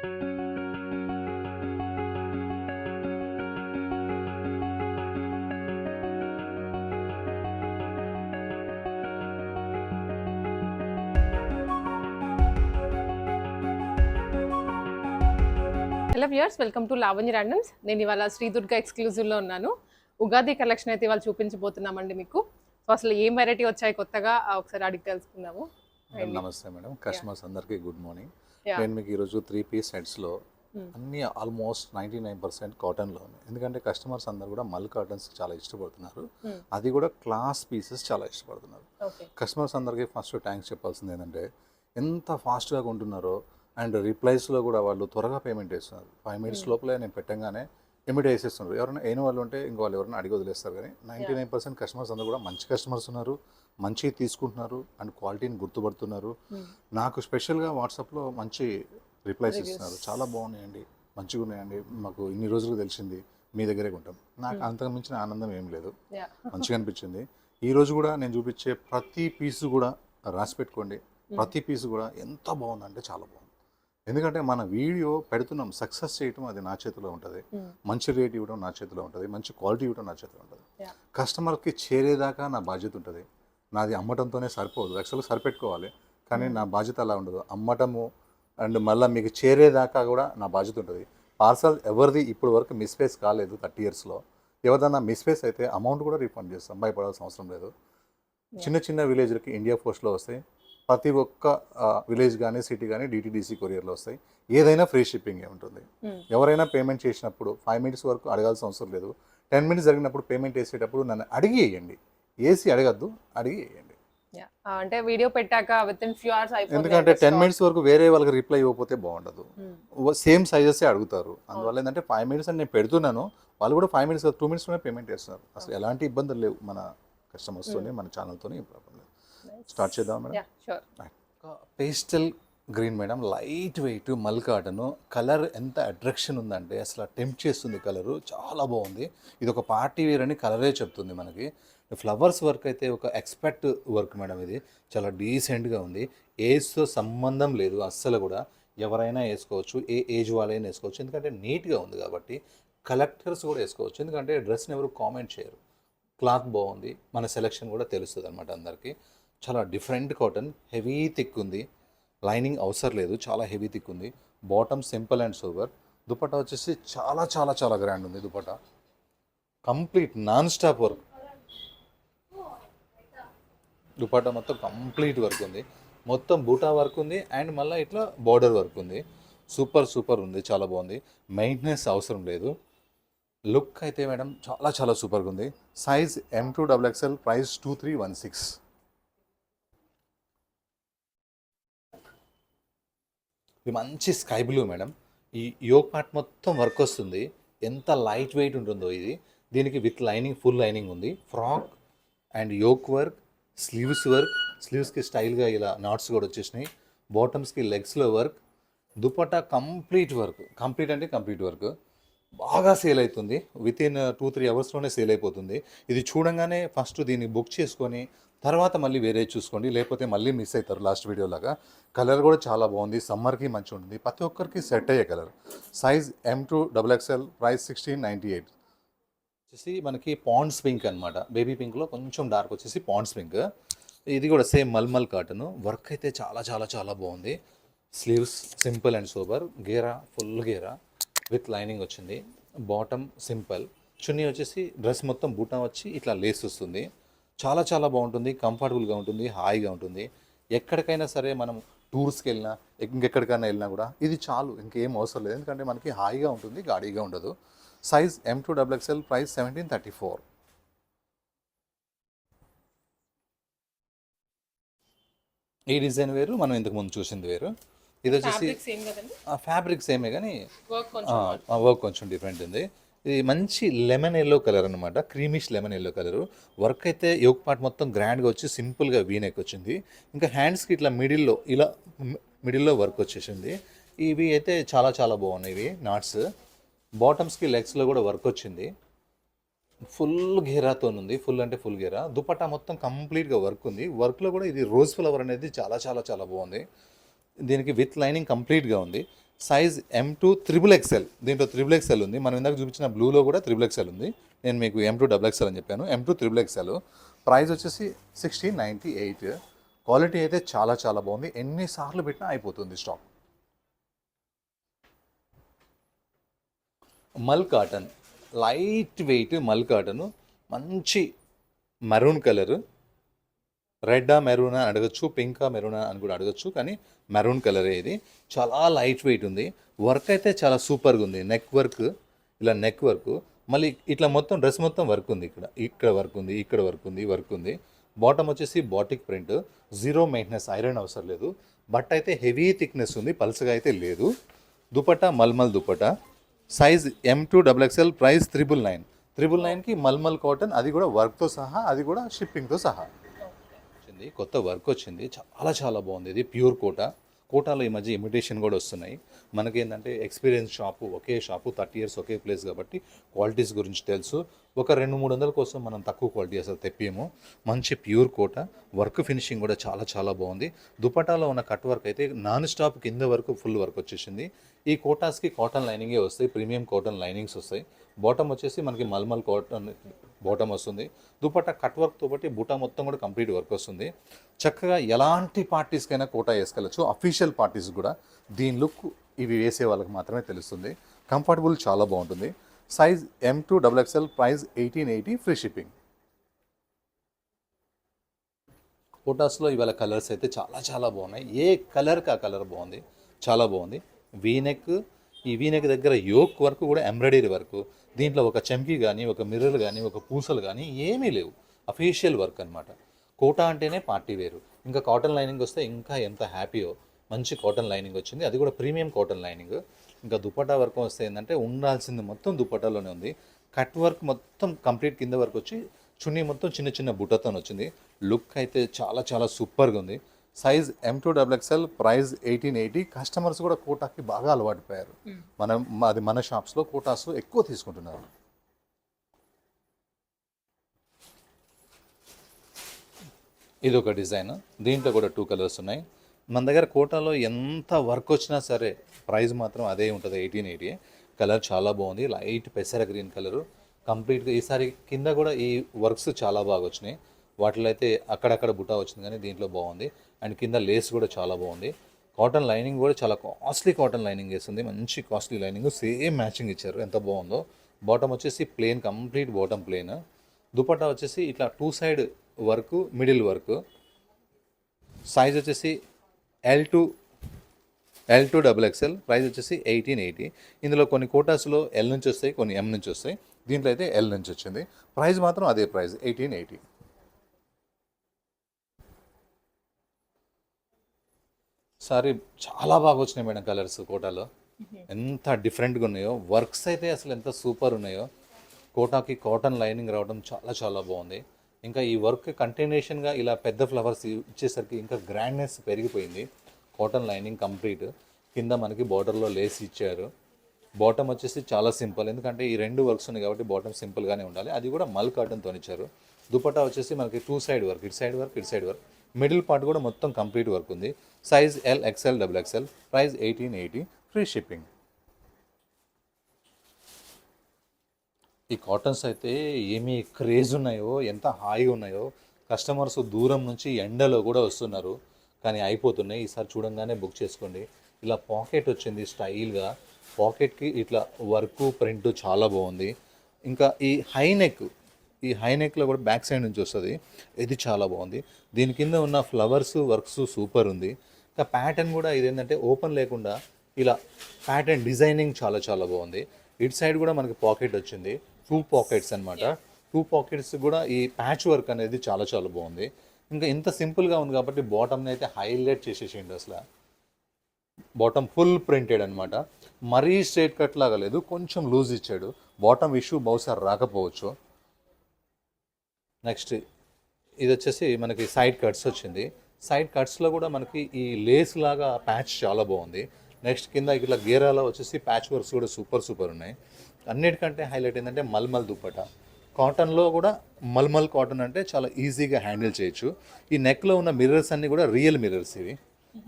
Hello viewers, welcome to Lavanya randoms. నేను ఇవాళ శ్రీ దుర్గా ఎక్స్క్లూజివ్లో ఉన్నాను. ఉగాది కలెక్షన్ అయితే ఇవాళ చూపించబోతున్నామండి మీకు. సో అసలు ఏం వెరైటీ వచ్చాయి కొత్తగా ఒకసారి అడిగి తెలుసుకుందాము. నమస్తే మేడం, కస్టమర్స్ అందరికీ గుడ్ మార్నింగ్. నేను మీకు ఈరోజు 3-piece సెట్స్లో అన్నీ ఆల్మోస్ట్ 99% కాటన్లో ఉన్నాయి. ఎందుకంటే కస్టమర్స్ అందరు కూడా మల్ కాటన్స్ చాలా ఇష్టపడుతున్నారు, అది కూడా క్లాస్ పీసెస్ చాలా ఇష్టపడుతున్నారు. కస్టమర్స్ అందరికీ ఫస్ట్ థ్యాంక్స్ చెప్పాల్సింది ఏంటంటే ఎంత ఫాస్ట్గా కొంటున్నారో అండ్ రిప్లైస్లో కూడా వాళ్ళు త్వరగా పేమెంట్ వేస్తున్నారు. 5 minutes లోపలే నేను పెట్టంగానే ఇమీడియట్ వేసేస్తున్నారు. ఎవరైనా అయిన వాళ్ళు ఉంటే ఇంకో వాళ్ళు ఎవరైనా అడిగి వదిలేస్తారు. కానీ 99% కస్టమర్స్ అందరూ కూడా మంచి కస్టమర్స్ ఉన్నారు, మంచి తీసుకుంటున్నారు అండ్ క్వాలిటీని గుర్తుపడుతున్నారు. నాకు స్పెషల్గా వాట్సాప్లో మంచి రిప్లైస్ ఇస్తున్నారు, చాలా బాగున్నాయండి, మంచిగా ఉన్నాయండి, మాకు ఇన్ని రోజులు తెలిసింది మీ దగ్గరే కొంటాం. నాకు అంతకు మించిన ఆనందం ఏం లేదు, మంచిగా అనిపించింది. ఈరోజు కూడా నేను చూపించే ప్రతి పీసు కూడా రాసి పెట్టుకోండి, ప్రతి పీసు కూడా ఎంత బాగుందంటే చాలా బాగుంది. ఎందుకంటే మన వీడియో పెడుతున్నాం, సక్సెస్ చేయటం అది నా చేతిలో ఉంటుంది, మంచి రేట్ ఇవ్వడం నా చేతిలో ఉంటుంది, మంచి క్వాలిటీ ఇవ్వడం నా చేతిలో ఉంటుంది. కస్టమర్కి చేరేదాకా నా బాధ్యత ఉంటుంది. నాది అమ్మటంతోనే సరిపోదు, యాక్చువల్గా సరిపెట్టుకోవాలి, కానీ నా బాధ్యత అలా ఉండదు. అమ్మటము అండ్ మళ్ళీ మీకు చేరేదాకా కూడా నా బాధ్యత ఉంటుంది. పార్సల్ ఎవరిది ఇప్పుడు వరకు మిస్ప్లేస్ కాలేదు 30 yearsలో. ఎవరిదన్నా మిస్ప్లేస్ అయితే అమౌంట్ కూడా రీఫండ్ చేస్తాం, భయపడాల్సిన అవసరం లేదు. చిన్న చిన్న విలేజ్లకి ఇండియా పోస్ట్లో వస్తాయి, ప్రతి ఒక్క విలేజ్ కానీ సిటీ కానీ డిటిడిసి కొరియర్లో వస్తాయి. ఏదైనా ఫ్రీ షిప్పింగే ఉంటుంది. ఎవరైనా పేమెంట్ చేసినప్పుడు 5 minutes వరకు అడగాల్సిన అవసరం లేదు. 10 minutes జరిగినప్పుడు పేమెంట్ వేసేటప్పుడు నన్ను అడిగి వేయండి, వేసి అడగద్దు, అడిగి వేయండి. అంటే వీడియో పెట్టాక విత్ ఇన్ ఫ్యూ అవర్స్ అయిపోతుంది. ఎందుకంటే 10 minutes వరకు వేరే వాళ్ళకి రిప్లై ఇవ్వకపోతే బాగుండదు. సేమ్ సైజెసే అడుగుతారు. అందువల్ల ఏంటంటే 5 minutes అని నేను పెడుతున్నాను, వాళ్ళు కూడా 5 minutes 2 minutesలోనే పేమెంట్ చేస్తున్నారు. అసలు ఎలాంటి ఇబ్బందులు లేవు మన కస్టమర్స్తోనే, మన ఛానల్తోనే ఏం ప్రాబ్లం లేదు. స్టార్ట్ చేద్దాం madam. Pastel green madam, light weight మల్ కాటన్. కలర్ ఎంత అట్రాక్షన్ ఉందంటే అసలు టెంప్ట్ చేస్తుంది. కలరు చాలా బాగుంది. ఇది ఒక పార్టీ వేర్ అని కలరే చెప్తుంది మనకి. ఫ్లవర్స్ వర్క్ అయితే ఒక ఎక్స్పెక్ట్ వర్క్ మేడం, ఇది చాలా డీసెంట్గా ఉంది. ఏజ్తో సంబంధం లేదు అస్సలు కూడా, ఎవరైనా వేసుకోవచ్చు, ఏ ఏజ్ వాళ్ళైనా వేసుకోవచ్చు. ఎందుకంటే నీట్గా ఉంది కాబట్టి కలెక్టర్స్ కూడా వేసుకోవచ్చు. ఎందుకంటే డ్రెస్ని ఎవరు కామెంట్ చేయరు. క్లాత్ బాగుంది, మన సెలెక్షన్ కూడా తెలుస్తుంది అనమాట అందరికీ. చాలా డిఫరెంట్ కాటన్, హెవీ థిక్ ఉంది, లైనింగ్ అవసరం లేదు, చాలా హెవీ థిక్ ఉంది. Bottom simple and sober. Dupatta వచ్చేసి చాలా చాలా చాలా గ్రాండ్ ఉంది. Dupatta complete non stop work, dupatta మొత్తం కంప్లీట్ వర్క్ ఉంది, మొత్తం బూటా వర్క్ ఉంది అండ్ మళ్ళీ ఇట్లా బార్డర్ వర్క్ ఉంది. సూపర్ సూపర్ ఉంది, చాలా బాగుంది. మెయింటెనెన్స్ అవసరం లేదు. లుక్ అయితే మేడం చాలా చాలా సూపర్గా ఉంది. Size M2XXL, price 2316. ఇది మంచి స్కై బ్లూ మేడం. ఈ యోక్ పార్ట్ మొత్తం వర్క్ వస్తుంది, ఎంత లైట్ వెయిట్ ఉంటుందో ఇది. దీనికి విత్ లైనింగ్, ఫుల్ లైనింగ్ ఉంది. Frock and yoke work, sleeves work, స్లీవ్స్కి స్టైల్గా ఇలా నాట్స్ కూడా వచ్చేసినాయి. బాటమ్స్కి లెగ్స్లో work, dupatta complete work. Complete అంటే కంప్లీట్ వర్క్. బాగా సేల్ అవుతుంది, విత్ ఇన్ 2-3 అవర్స్లోనే సేల్ అయిపోతుంది. ఇది చూడంగానే ఫస్ట్ దీన్ని బుక్ చేసుకొని తర్వాత మళ్ళీ వేరే చూసుకోండి, లేకపోతే మళ్ళీ మిస్ అవుతారు లాస్ట్ వీడియోలాగా. కలర్ కూడా చాలా బాగుంది, సమ్మర్కి మంచిగా ఉంటుంది, ప్రతి ఒక్కరికి సెట్ అయ్యే కలర్. Size M2XXL, price 1698. వచ్చేసి మనకి పాండ్స్ పింక్ అనమాట, బేబీ పింక్లో కొంచెం డార్క్ వచ్చేసి పాండ్స్ పింక్. ఇది కూడా సేమ్ మల్మల్ కాటన్. వర్క్ అయితే చాలా చాలా చాలా బాగుంది. స్లీవ్స్ సింపుల్ అండ్ సోబర్, గేరా ఫుల్ గేరా విత్ లైనింగ్ వచ్చింది. బాటమ్ సింపుల్, చున్నీ వచ్చేసి డ్రెస్ మొత్తం బూటా వచ్చి ఇట్లా లేస్ వస్తుంది. చాలా చాలా బాగుంటుంది, కంఫర్టబుల్గా ఉంటుంది, హాయిగా ఉంటుంది. ఎక్కడికైనా సరే మనం టూర్స్కి వెళ్ళినా ఇంకెక్కడికైనా వెళ్ళినా కూడా ఇది చాలు, ఇంకేం అవసరం లేదు. ఎందుకంటే మనకి హాయిగా ఉంటుంది, గాడిగా ఉండదు. Size M2XXL, price 1734. ఈ డిజైన్ వేరు, మనం ఇంతకుముందు చూసింది వేరు. ఇది వచ్చేసి ఫ్యాబ్రిక్ సేమే కానీ వర్క్ కొంచెం డిఫరెంట్ ఉంది. ఇది మంచి లెమన్ ఎల్లో కలర్ అనమాట, creamish lemon yellow colour. Work అయితే యోక్ పార్ట్ మొత్తం గ్రాండ్గా వచ్చి సింపుల్గా వీనెక్ వచ్చింది. ఇంకా హ్యాండ్స్కి ఇట్లా మిడిల్లో వర్క్ వచ్చేసింది. ఇవి అయితే చాలా చాలా బాగున్నాయి ఇవి నాట్స్. బాటమ్స్కి లెగ్స్లో కూడా వర్క్ వచ్చింది, ఫుల్ గేరాతో ఉంది, ఫుల్ అంటే ఫుల్ గేరా. దుపట్టా మొత్తం కంప్లీట్గా వర్క్ ఉంది. వర్క్లో కూడా ఇది రోజ్ ఫ్లవర్ అనేది చాలా చాలా చాలా బాగుంది. దీనికి విత్ లైనింగ్ కంప్లీట్గా ఉంది. సైజ్ M2 XXL, దీంట్లో XXL ఉంది. మనం ఇందాక చూపించిన బ్లూలో కూడా XXL ఉంది. నేను మీకు M2 XXL అని చెప్పాను. M2 XXL ప్రైస్ వచ్చేసి 1698. క్వాలిటీ అయితే చాలా చాలా బాగుంది. ఎన్నిసార్లు పెట్టినా అయిపోతుంది స్టాక్. మల్ కాటన్, లైట్ వెయిట్ మల్ కాటన్, మంచి మెరూన్ కలర్. రెడ్డా మెరూనా అని అడగచ్చు, పింకా మెరూనా అని కూడా అడగచ్చు, కానీ మెరూన్ కలరే ఇది. చాలా లైట్ వెయిట్ ఉంది. వర్క్ అయితే చాలా సూపర్గా ఉంది. నెక్ వర్క్, ఇలా నెక్ వర్క్, మళ్ళీ ఇట్లా మొత్తం డ్రెస్ మొత్తం వర్క్ ఉంది. ఇక్కడ వర్క్ ఉంది, ఇక్కడ వర్క్ ఉంది. బాటమ్ వచ్చేసి batik print, zero maintenance, iron అవసరం లేదు. బట్ అయితే హెవీ థిక్నెస్ ఉంది, పల్సగా అయితే లేదు. Dupatta malmal dupatta, size M2 XXL, price 999కి మల్మల్ కాటన్, అది కూడా వర్క్తో సహా, అది కూడా షిప్పింగ్తో సహా వచ్చింది. కొత్త వర్క్ వచ్చింది, చాలా చాలా బాగుంది. ఇది ప్యూర్ కోటాలో ఈ మధ్య ఇమిటేషన్ కూడా వస్తున్నాయి. మనకేంటంటే ఎక్స్పీరియన్స్ షాపు, ఒకే షాపు, 30 years ఒకే ప్లేస్ కాబట్టి క్వాలిటీస్ గురించి తెలుసు. ఒక 200-300 కోసం మనం తక్కువ క్వాలిటీ అసలు తెప్పియము. మంచి ప్యూర్ కోట, వర్క్ ఫినిషింగ్ కూడా చాలా చాలా బాగుంది. దుపటాలో ఉన్న కట్ వర్క్ అయితే నాన్ స్టాప్ కింద వరకు ఫుల్ వర్క్ వచ్చేసింది. ఈ కోటాస్కి కాటన్ లైనింగే వస్తాయి, ప్రీమియం కాటన్ లైనింగ్స్ వస్తాయి. బాటమ్ వచ్చేసి మనకి మల్మల్ కాటన్ బాటమ్ వస్తుంది. దుపట్టా కట్ వర్క్తో బట్టి బుటా మొత్తం కూడా కంప్లీట్ వర్క్ వస్తుంది. చక్కగా ఎలాంటి పార్టీస్కైనా కోటా వేసుకోవచ్చు, అఫీషియల్ పార్టీస్ కూడా. దీని లుక్ ఇవి వేసే వాళ్ళకి మాత్రమే తెలుస్తుంది. కంఫర్టబుల్ చాలా బాగుంటుంది. Size M2 XXL, price 1880, free shipping. కోటాస్లో ఇవాళ కలర్స్ అయితే చాలా చాలా బాగున్నాయి. ఏ కలర్కి ఆ కలర్ బాగుంది, చాలా బాగుంది. వీనెక్, ఈ వీనెక్ దగ్గర యోక్ వర్క్ కూడా ఎంబ్రాయిడరీ వర్క్. దీంట్లో ఒక చమ్కీ కానీ, ఒక మిర్రర్ కానీ, ఒక పూసలు కానీ ఏమీ లేవు. అఫీషియల్ వర్క్ అనమాట. కోటా అంటేనే పార్టీ వేరు. ఇంకా కాటన్ లైనింగ్ వస్తే ఇంకా ఎంత హ్యాపీయో. మంచి కాటన్ లైనింగ్ వచ్చింది, అది కూడా ప్రీమియం కాటన్ లైనింగ్. ఇంకా దుపట్టా వర్క్ వస్తే ఏంటంటే ఉండాల్సింది మొత్తం దుపట్టాలోనే ఉంది. కట్ వర్క్ మొత్తం కంప్లీట్ కింద వరకు వచ్చి, చున్నీ మొత్తం చిన్న చిన్న బుట్టతో వచ్చింది. లుక్ అయితే చాలా చాలా సూపర్గా ఉంది. Size M2 XXL, price 1880. Customers కూడా కోటాకి బాగా అలవాటు పోయారు. మన షాప్స్లో కోటాస్ ఎక్కువ తీసుకుంటున్నారు. ఇది ఒక డిజైన్, దీంట్లో కూడా 2 కలర్స్ ఉన్నాయి. మన దగ్గర కోటాలో ఎంత వర్క్ వచ్చినా సరే ప్రైస్ మాత్రం అదే ఉంటుంది, 1880. కలర్ చాలా బాగుంది, లైట్ పెసర గ్రీన్ కలరు. కంప్లీట్గా ఈసారి కింద కూడా ఈ వర్క్స్ చాలా బాగా వచ్చినాయి. వాటిలో అయితే అక్కడక్కడ బుటా వచ్చింది, కానీ దీంట్లో బాగుంది. అండ్ కింద లేస్ కూడా చాలా బాగుంది. కాటన్ లైనింగ్ కూడా చాలా కాస్ట్లీ కాటన్ లైనింగ్ వేస్తుంది, మంచి కాస్ట్లీ లైనింగ్. సేమ్ మ్యాచింగ్ ఇచ్చారు, ఎంత బాగుందో. బాటమ్ వచ్చేసి plain, complete bottom plain. Dupatta వచ్చేసి ఇట్లా 2 side work, middle work. Size వచ్చేసి L2 XXL, ప్రైస్ వచ్చేసి 1880. ఇందులో కొన్ని కోటాస్లో L నుంచి వస్తాయి, కొన్ని M నుంచి వస్తాయి. దీంట్లో అయితే L నుంచి వచ్చింది. ప్రైస్ మాత్రం అదే ప్రైస్, 1880. సారీ చాలా బాగా వచ్చినాయి మేడం కలర్స్ కోటాలో. ఎంత డిఫరెంట్గా ఉన్నాయో, వర్క్స్ అయితే అసలు ఎంత సూపర్ ఉన్నాయో. కోటాకి కాటన్ లైనింగ్ రావడం చాలా చాలా బాగుంది. ఇంకా ఈ వర్క్ కంటిన్యూషన్గా ఇలా పెద్ద ఫ్లవర్స్ ఇచ్చేసరికి ఇంకా గ్రాండ్నెస్ పెరిగిపోయింది. కాటన్ లైనింగ్ కంప్లీట్, కింద మనకి బార్డర్లో లేస్ ఇచ్చారు. బాటమ్ వచ్చేసి చాలా సింపుల్, ఎందుకంటే ఈ 2 వర్క్స్ ఉన్నాయి కాబట్టి బాటమ్ సింపుల్గానే ఉండాలి. అది కూడా మల్ కాటన్తో ఇచ్చారు. దుపట్టా వచ్చేసి మనకి 2 సైడ్ వర్క్, ఇటు సైడ్ వర్క్, ఇటు సైడ్ వర్క్. మిడిల్ పార్ట్ కూడా మొత్తం కంప్లీట్ వర్క్ ఉంది. Size L XL XXL, price 1880, free shipping. ఈ కాటన్స్ అయితే ఏమి క్రేజ్ ఉన్నాయో, ఎంత హాయిగా ఉన్నాయో. కస్టమర్స్ దూరం నుంచి ఎండలో కూడా వస్తున్నారు, కానీ అయిపోతున్నాయి. ఈసారి చూడంగానే బుక్ చేసుకోండి. ఇలా పాకెట్ వచ్చింది స్టైల్గా, పాకెట్కి ఇట్లా వర్క్ ప్రింట్ చాలా బాగుంది. ఇంకా ఈ హై నెక్లో కూడా బ్యాక్ సైడ్ నుంచి వస్తుంది, ఇది చాలా బాగుంది. దీని కింద ఉన్న ఫ్లవర్స్ వర్క్స్ సూపర్ ఉంది. ఇంకా ప్యాటర్న్ కూడా ఇదేంటంటే ఓపెన్ లేకుండా ఇలా ప్యాటర్న్ డిజైనింగ్ చాలా చాలా బాగుంది. ఇటు సైడ్ కూడా మనకి పాకెట్ వచ్చింది, 2 పాకెట్స్ అనమాట. 2 పాకెట్స్ కూడా ఈ ప్యాచ్ వర్క్ అనేది చాలా చాలా బాగుంది. ఇంకా ఇంత సింపుల్గా ఉంది కాబట్టి బాటమ్ని అయితే హైలైట్ చేసేసిండు. అసలు బాటమ్ ఫుల్ ప్రింటెడ్ అనమాట. మరీ స్ట్రైట్ కట్ లాగా లేదు, కొంచెం లూజ్ ఇచ్చాడు. బాటమ్ ఇష్యూ బహుశా రాకపోవచ్చు. నెక్స్ట్ ఇది వచ్చేసి మనకి సైడ్ కట్స్ వచ్చింది. సైడ్ కట్స్లో కూడా మనకి ఈ లేస్ లాగా ప్యాచ్ చాలా బాగుంది. నెక్స్ట్ కింద ఇట్లా గేరాలో వచ్చేసి ప్యాచ్ వర్క్స్ కూడా సూపర్ ఉన్నాయి. అన్నిటికంటే హైలైట్ ఏంటంటే మల్మల్ దుపట్టా. కాటన్లో కూడా మల్మల్ కాటన్ అంటే చాలా ఈజీగా హ్యాండిల్ చేయొచ్చు. ఈ నెక్లో ఉన్న మిర్రర్స్ అన్నీ కూడా రియల్ మిర్రర్స్, ఇవి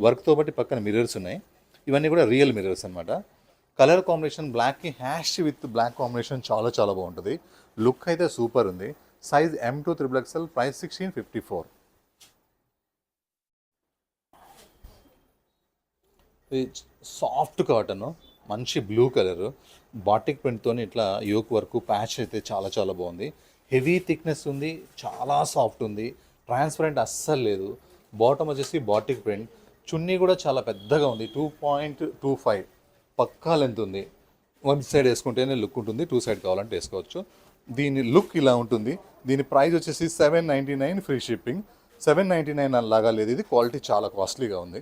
వర్క్తో బట్టి పక్కన మిర్రర్స్ ఉన్నాయి. ఇవన్నీ కూడా రియల్ మిర్రర్స్ అనమాట. కలర్ కాంబినేషన్ బ్లాక్కి హ్యాష్ విత్ బ్లాక్ కాంబినేషన్ చాలా చాలా బాగుంటుంది. లుక్ అయితే సూపర్ ఉంది. Size M2 XXL, price 1654. Soft cotton, మంచి బ్లూ కలర్, బాటిక్ ప్రింట్తో ఇట్లా యోక్ వర్క్ ప్యాచ్ అయితే చాలా చాలా బాగుంది. హెవీ థిక్నెస్ ఉంది, చాలా సాఫ్ట్ ఉంది, ట్రాన్స్పరెంట్ అస్సలు లేదు. బాటమ్ వచ్చేసి బాటిక్ ప్రింట్, చున్నీ కూడా చాలా పెద్దగా ఉంది, 2.25 పక్కా లెంత్ ఉంది. వన్ సైడ్ వేసుకుంటేనే లుక్ ఉంటుంది, టూ సైడ్ కావాలంటే వేసుకోవచ్చు. దీని లుక్ ఇలా ఉంటుంది. దీని ప్రైస్ వచ్చేసి 799 ఫ్రీ షిప్పింగ్. 799 అలాగా లేదు, ఇది క్వాలిటీ చాలా కాస్ట్లీగా ఉంది.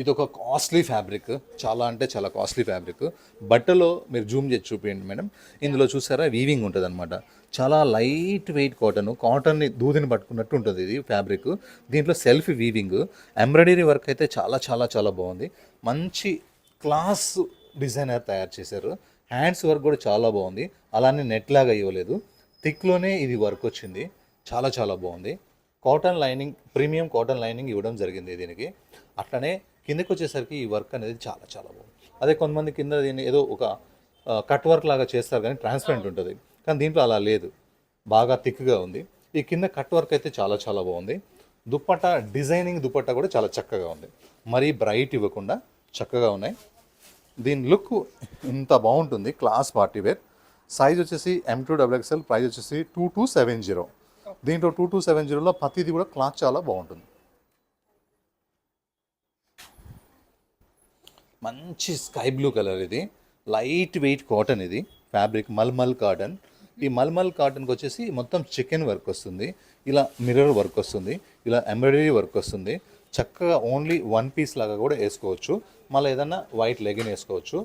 ఇది ఒక కాస్ట్లీ ఫ్యాబ్రిక్, చాలా అంటే చాలా కాస్ట్లీ ఫ్యాబ్రిక్. బట్టలో మీరు జూమ్ చేసి చూపించండి మేడం. ఇందులో చూసారా వీవింగ్ ఉంటుంది అనమాట. చాలా లైట్ వెయిట్ కాటన్ని దూదిని పట్టుకున్నట్టు ఉంటుంది ఇది ఫ్యాబ్రిక్. దీంట్లో సెల్ఫ్ వీవింగ్, ఎంబ్రాయిడరీ వర్క్ అయితే చాలా చాలా చాలా బాగుంది. మంచి క్లాస్ డిజైనర్ తయారు చేశారు. హ్యాండ్స్ వర్క్ కూడా చాలా బాగుంది, అలానే నెట్ లాగా ఇవ్వలేదు, థిక్లోనే ఇది వర్క్ వచ్చింది, చాలా చాలా బాగుంది. Cotton lining, premium cotton lining ఇవ్వడం జరిగింది దీనికి. అట్లనే కిందకి వచ్చేసరికి ఈ వర్క్ అనేది చాలా చాలా బాగుంది. అదే కొంతమంది కింద దీన్ని ఏదో ఒక కట్ వర్క్ లాగా చేస్తారు కానీ ట్రాన్స్పరెంట్ ఉంటుంది, కానీ దీంట్లో అలా లేదు, బాగా థిక్గా ఉంది. ఈ కింద కట్ వర్క్ అయితే చాలా చాలా బాగుంది. దుప్పట్టా డిజైనింగ్ దుప్పట్టా కూడా చాలా చక్కగా ఉంది, మరీ బ్రైట్ ఇవ్వకుండా చక్కగా ఉన్నాయి. దీని లుక్ ఇంత బాగుంటుంది, క్లాస్ పార్టీ వేర్. సైజ్ వచ్చేసి M2 XXL, ప్రైస్ వచ్చేసి 2270. దీంట్లో 2270లో ప్రతిది కూడా క్లాత్ చాలా బాగుంటుంది. మంచి స్కై బ్లూ కలర్, ఇది లైట్ వెయిట్ కాటన్, ఇది ఫ్యాబ్రిక్ మల్మల్ కాటన్. ఈ మల్మల్ కాటన్కి వచ్చేసి మొత్తం చికెన్ వర్క్ వస్తుంది, ఇలా మిర్రర్ వర్క్ వస్తుంది, ఇలా ఎంబ్రాయిడరీ వర్క్ వస్తుంది. చక్కగా ఓన్లీ వన్ పీస్ లాగా కూడా వేసుకోవచ్చు, మళ్ళీ ఏదన్నా వైట్ లెగిన్ వేసుకోవచ్చు.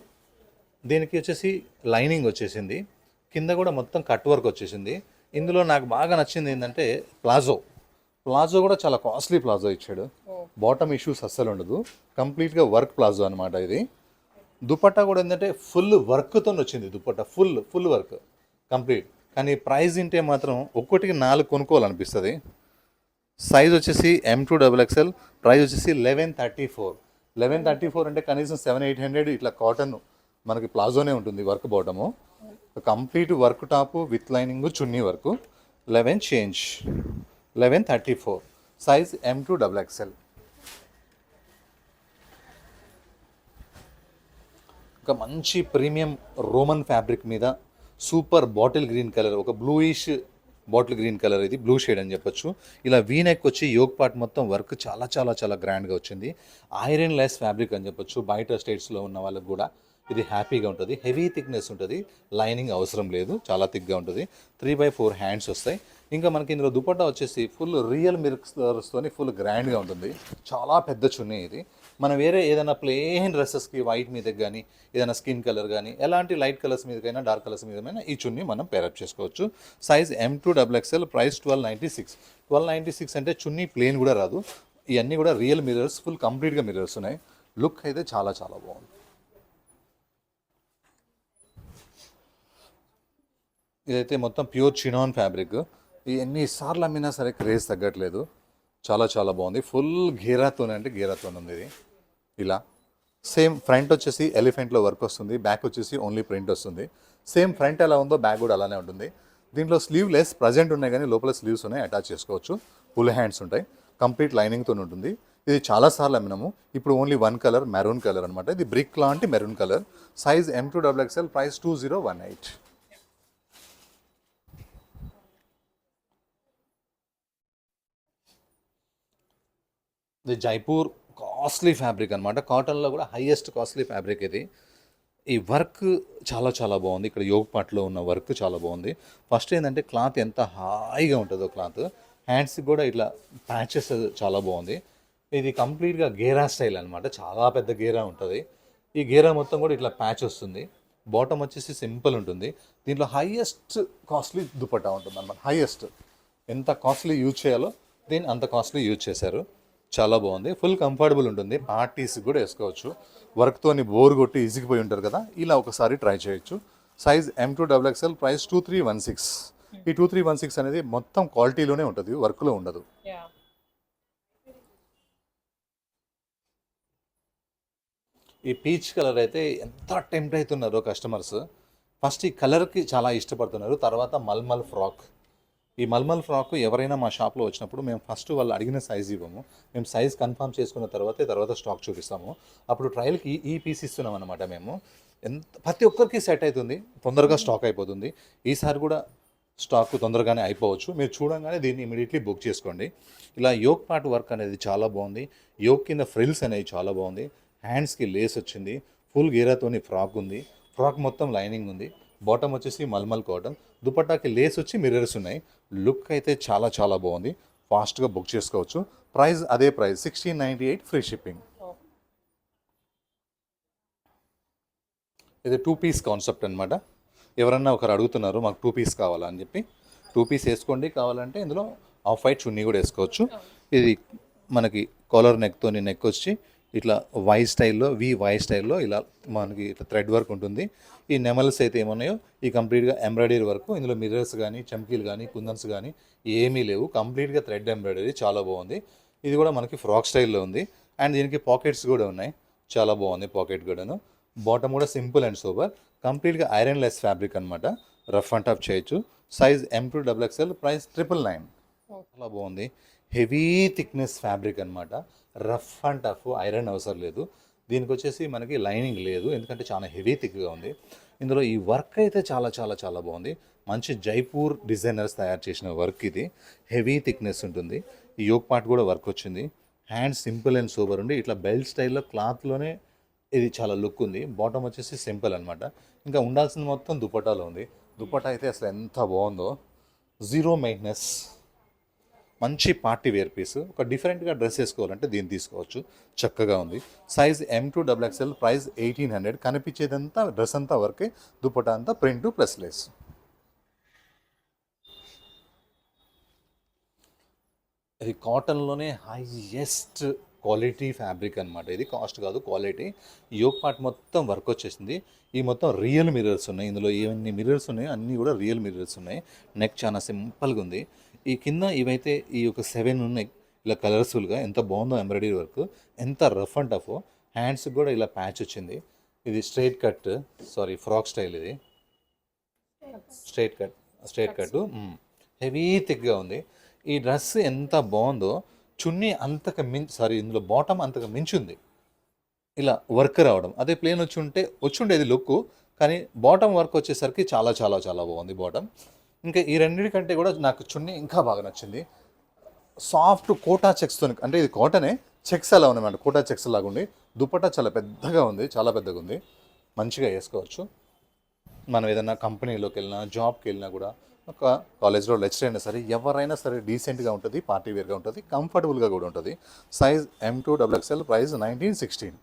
దీనికి వచ్చేసి లైనింగ్ వచ్చేసింది, కింద కూడా మొత్తం కట్ వర్క్ వచ్చేసింది. ఇందులో నాకు బాగా నచ్చింది ఏంటంటే ప్లాజో కూడా చాలా కాస్ట్లీ ప్లాజో ఇచ్చాడు. బాటమ్ ఇష్యూస్ అస్సలు ఉండదు, కంప్లీట్గా వర్క్ ప్లాజో అనమాట ఇది. దుపట్టా కూడా ఏంటంటే ఫుల్ వర్క్తో వచ్చింది, దుపట్టా ఫుల్ వర్క్ కంప్లీట్. కానీ ప్రైస్ వింటే మాత్రం ఒక్కటికి 4 కొనుక్కోవాలనిపిస్తుంది. సైజ్ వచ్చేసి M2 XXL, ప్రైస్ వచ్చేసి 1134 అంటే కనీసం 700-800 ఇట్లా కాటన్ మనకి ప్లాజోనే ఉంటుంది work bottom. Complete work top with lining chunni work. 1134, size M2 XXL. ఒక మంచి ప్రీమియం రోమన్ ఫ్యాబ్రిక్ మీద సూపర్ బాటిల్ గ్రీన్ కలర్, ఒక బ్లూయిష్ బాటిల్ గ్రీన్ కలర్, ఇది బ్లూ షేడ్ అని చెప్పొచ్చు. ఇలా వీ నెక్ వచ్చి యోక్ పార్ట్ మొత్తం వర్క్ చాలా చాలా చాలా గ్రాండ్గా వచ్చింది. ఐరన్ లెస్ ఫ్యాబ్రిక్ అని చెప్పొచ్చు. బయట స్టేట్స్లో ఉన్న వాళ్ళకి కూడా ఇది హ్యాపీగా ఉంటుంది. హెవీ థిక్నెస్ ఉంటుంది, లైనింగ్ అవసరం లేదు, చాలా థిక్గా ఉంటుంది. 3/4 హ్యాండ్స్ వస్తాయి. ఇంకా మనకి ఇందులో దుపట్టా వచ్చేసి ఫుల్ రియల్ మిర్రర్స్తోని ఫుల్ గ్రాండ్గా ఉంటుంది. చాలా పెద్ద చున్నీ ఇది. మనం వేరే ఏదైనా ప్లెయిన్ డ్రెస్సెస్కి వైట్ మీద కానీ, ఏదైనా స్కిన్ కలర్ కానీ, ఎలాంటి లైట్ కలర్స్ మీదకైనా డార్క్ కలర్స్ మీదైనా ఈ చున్నీ మనం పేరప్ చేసుకోవచ్చు. సైజ్ M2 XXL, ప్రైస్ 1296 అంటే చున్నీ ప్లెయిన్ కూడా రాదు. ఇవన్నీ కూడా రియల్ మిర్రర్స్, ఫుల్ కంప్లీట్గా మిర్రర్స్ ఉన్నాయి. లుక్ అయితే చాలా చాలా బాగుంది. ఇదైతే మొత్తం ప్యూర్ చినాన్ ఫ్యాబ్రిక్. ఎన్నిసార్లు అమ్మినా సరే క్రేజ్ తగ్గట్లేదు, చాలా చాలా బాగుంది. ఫుల్ గేరాతోనే అంటే గేరాతోనే ఉంది ఇది. ఇలా సేమ్ ఫ్రంట్ వచ్చేసి ఎలిఫెంట్లో వర్క్ వస్తుంది, బ్యాక్ వచ్చేసి ఓన్లీ ప్రింట్ వస్తుంది. సేమ్ ఫ్రంట్ ఎలా ఉందో బ్యాక్ కూడా అలానే ఉంటుంది. దీంట్లో స్లీవ్ లెస్ ప్రజెంట్ ఉన్నాయి కానీ లోపల స్లీవ్స్ ఉన్నాయి, అటాచ్ చేసుకోవచ్చు. ఫుల్ హ్యాండ్స్ ఉంటాయి, కంప్లీట్ లైనింగ్తో ఉంటుంది. ఇది చాలాసార్లు అమ్మినాము. ఇప్పుడు only one colour, maroon colour అనమాట. ఇది బ్రిక్ లాంటి maroon colour. Size M2 XXL, price 2018. ఇది జైపూర్ కాస్ట్లీ ఫ్యాబ్రిక్ అనమాట. కాటన్లో కూడా హైయెస్ట్ కాస్ట్లీ ఫ్యాబ్రిక్ ఇది. ఈ వర్క్ చాలా చాలా బాగుంది. ఇక్కడ యోగ్ పార్ట్లో ఉన్న వర్క్ చాలా బాగుంది. ఫస్ట్ ఏంటంటే క్లాత్ ఎంత హాయిగా ఉంటుందో క్లాత్. హ్యాండ్స్కి కూడా ఇట్లా ప్యాచెస్ చాలా బాగుంది. ఇది కంప్లీట్గా గేరా స్టైల్ అనమాట, చాలా పెద్ద గేరా ఉంటుంది. ఈ గేరా మొత్తం కూడా ఇట్లా ప్యాచ్ వస్తుంది. బాటమ్ వచ్చేసి సింపుల్ ఉంటుంది. దీంట్లో హైయెస్ట్ కాస్ట్లీ దుపట్టా ఉంటుంది అనమాట. హైయెస్ట్ ఎంత కాస్ట్లీ యూజ్ చేయాలో దీన్ని అంత కాస్ట్లీ యూజ్ చేశారు. చాలా బాగుంది, ఫుల్ కంఫర్టబుల్ ఉంటుంది. పార్టీస్కి కూడా వేసుకోవచ్చు. వర్క్తోని బోర్ కొట్టి ఇసిగిపోయి ఉంటారు కదా, ఇలా ఒకసారి ట్రై చేయొచ్చు. Size M2 XXL, price 2316. ఈ 2316 అనేది మొత్తం క్వాలిటీలోనే ఉంటుంది, వర్క్లో ఉండదు. ఈ పీచ్ కలర్ అయితే ఎంత టెంప్ట్ అవుతున్నారో కస్టమర్స్. ఫస్ట్ ఈ కలర్కి చాలా ఇష్టపడుతున్నారు, తర్వాత మల్మల్ ఫ్రాక్. ఈ మల్మల్ ఫ్రాక్ ఎవరైనా మా షాప్లో వచ్చినప్పుడు మేము ఫస్ట్ వాళ్ళు అడిగిన సైజ్ ఇవ్వము, మేము సైజ్ కన్ఫర్మ్ చేసుకున్న తర్వాత స్టాక్ చూపిస్తాము. అప్పుడు ట్రయల్కి ఈ పీస్ ఇస్తున్నాం అనమాట మేము. ప్రతి ఒక్కరికి సెట్ అవుతుంది, తొందరగా స్టాక్ అయిపోతుంది. ఈసారి కూడా స్టాక్ తొందరగానే అయిపోవచ్చు. మీరు చూడంగానే దీన్ని ఇమీడియట్లీ బుక్ చేసుకోండి. ఇలా యోక్ పార్ట్ వర్క్ అనేది చాలా బాగుంది, యోక్ కింద ఫ్రిల్స్ అనేవి చాలా బాగుంది, హ్యాండ్స్కి లేస్ వచ్చింది, ఫుల్ గీరాతోని ఫ్రాక్ ఉంది, ఫ్రాక్ మొత్తం లైనింగ్ ఉంది, బాటమ్ వచ్చేసి మల్మల్ కాటన్, దుపట్టాకి లేస్ వచ్చి మిర్రర్స్ ఉన్నాయి. లుక్ అయితే చాలా చాలా బాగుంది, ఫాస్ట్గా బుక్ చేసుకోవచ్చు. ప్రైస్ అదే ప్రైస్ 1698 ఫ్రీ షిప్పింగ్. ఇది 2 పీస్ కాన్సెప్ట్ అనమాట. ఎవరన్నా ఒకరు అడుగుతున్నారు మాకు 2 పీస్ కావాలా అని చెప్పి, 2 పీస్ వేసుకోండి. కావాలంటే ఇందులో ఆఫ్ వైట్ చున్నీ కూడా వేసుకోవచ్చు. ఇది మనకి కాలర్ నెక్తోని నెక్ వచ్చి ఇట్లా వై స్టైల్లో ఇలా మనకి ఇట్లా థ్రెడ్ వర్క్ ఉంటుంది. ఈ నెమల్స్ అయితే ఏమన్నాయో ఈ కంప్లీట్గా ఎంబ్రాయిడరీ వర్క్. ఇందులో మిర్రర్స్ కానీ చమ్కీలు కానీ కుందన్స్ కానీ ఏమీ లేవు, కంప్లీట్గా థ్రెడ్ ఎంబ్రాయిడరీ, చాలా బాగుంది. ఇది కూడా మనకి ఫ్రాక్ స్టైల్లో ఉంది అండ్ దీనికి పాకెట్స్ కూడా ఉన్నాయి, చాలా బాగుంది పాకెట్ కూడాను. బాటమ్ కూడా సింపుల్ అండ్ సూపర్, కంప్లీట్గా ఐరన్ లెస్ ఫ్యాబ్రిక్ అనమాట. రఫ్ అండ్ టఫ్ చేయొచ్చు. Size M2 XXL, price 999. చాలా బాగుంది, హెవీ థిక్నెస్ ఫ్యాబ్రిక్ అనమాట. రఫ్ అండ్ టఫ్, ఐరన్ అవసరం లేదు. దీనికి వచ్చేసి మనకి లైనింగ్ లేదు ఎందుకంటే చాలా హెవీ థిక్గా ఉంది. ఇందులో ఈ వర్క్ అయితే చాలా చాలా చాలా బాగుంది, మంచి జైపూర్ డిజైనర్స్ తయారు చేసిన వర్క్ ఇది. హెవీ థిక్నెస్ ఉంటుంది. ఈ యోక్ పార్ట్ కూడా వర్క్ వచ్చింది. హ్యాండ్ సింపుల్ అండ్ సూపర్ ఉండి ఇట్లా బెల్ట్ స్టైల్లో క్లాత్లోనే ఇది చాలా లుక్ ఉంది. బాటమ్ వచ్చేసి సింపుల్ అనమాట. ఇంకా ఉండాల్సింది మొత్తం దుపట్టాలో ఉంది. దుపట్టా అయితే అసలు ఎంత బాగుందో, జీరో మెయింటెనెన్స్, మంచి పార్టీ వేర్ పీస్. ఒక డిఫరెంట్గా డ్రెస్ వేసుకోవాలంటే దీన్ని తీసుకోవచ్చు, చక్కగా ఉంది. Size M2 XXL, price 1800. కనిపించేదంతా డ్రెస్ అంతా వర్కే, దుపట్టా అంతా ప్రింట్ ప్లస్ లేస్. ఇది కాటన్లోనే హైయెస్ట్ క్వాలిటీ ఫ్యాబ్రిక్ అనమాట. ఇది కాస్ట్ కాదు, క్వాలిటీ. యోక్ పార్ట్ మొత్తం వర్క్ వచ్చేసింది. ఈ మొత్తం రియల్ మిర్రర్స్ ఉన్నాయి. ఇందులో ఏమన్నీ మిర్రర్స్ ఉన్నాయో అన్నీ కూడా రియల్ మిర్రర్స్ ఉన్నాయి. నెక్ చాలా సింపుల్గా ఉంది. ఈ కింద ఇవైతే ఈ ఒక 7 ఉన్నాయి ఇలా కలర్ఫుల్గా, ఎంత బాగుందో ఎంబ్రాయిడరీ వర్క్, ఎంత రఫ్ అండ్ టఫ్. హ్యాండ్స్కి కూడా ఇలా ప్యాచ్ వచ్చింది. ఇది స్ట్రైట్ కట్, ఫ్రాక్ స్టైల్. ఇది స్ట్రైట్ కట్ హెవీ థిక్గా ఉంది. ఈ డ్రెస్ ఎంత బాగుందో, చున్నీ అంతకు ఇందులో బాటమ్ అంతకు మించింది ఇలా వర్క్ రావడం. అదే ప్లేన్ వచ్చుండేది లుక్, కానీ బాటమ్ వర్క్ వచ్చేసరికి చాలా చాలా చాలా బాగుంది బాటమ్. ఇంకా ఈ రెండింటికంటే కూడా నాకు చున్నీ ఇంకా బాగా నచ్చింది. సాఫ్ట్ కోటా చెక్స్తో, అంటే ఇది కాటనే, చెక్స్ అలా ఉన్నాయన్నమాట, కోటా చెక్స్ లాగా ఉండి. దుపట్టా చాలా పెద్దగా ఉంది, చాలా పెద్దగా ఉంది, మంచిగా వేసుకోవచ్చు. మనం ఏదైనా కంపెనీలోకి వెళ్ళినా, జాబ్కి వెళ్ళినా కూడా, ఒక కాలేజ్లో లెక్చర్ అయినా సరే, ఎవరైనా సరే డీసెంట్గా ఉంటుంది, పార్టీ వేర్గా ఉంటుంది, కంఫర్టబుల్గా కూడా ఉంటుంది. Size M2 XXL, price 1916.